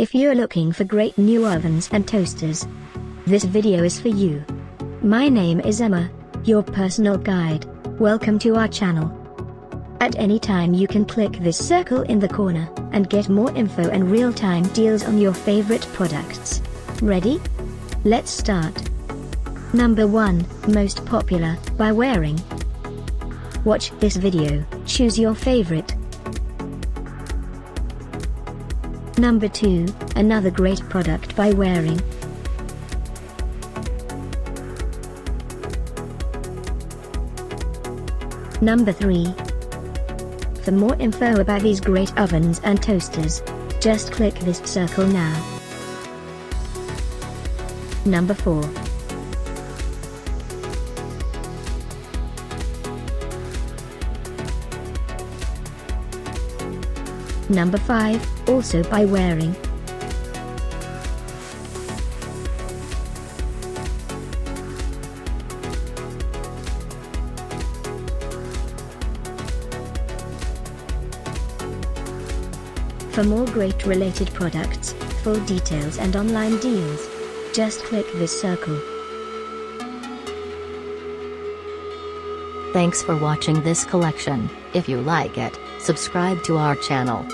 If you're looking for great new ovens and toasters, this video is for you. My name is Emma, your personal guide. Welcome to our channel. At any time you can click this circle in the corner, and get more info and real-time deals on your favorite products. Ready? Let's start. Number 1, most popular, by wearing. Watch this video, choose your favorite. Number 2, another great product by wearing. Number 3. For more info about these great ovens and toasters, just click this circle now. Number 4. Number 5, also by wearing. For more great related products, full details and online deals, just click this circle. Thanks for watching this collection. If you like it, subscribe to our channel.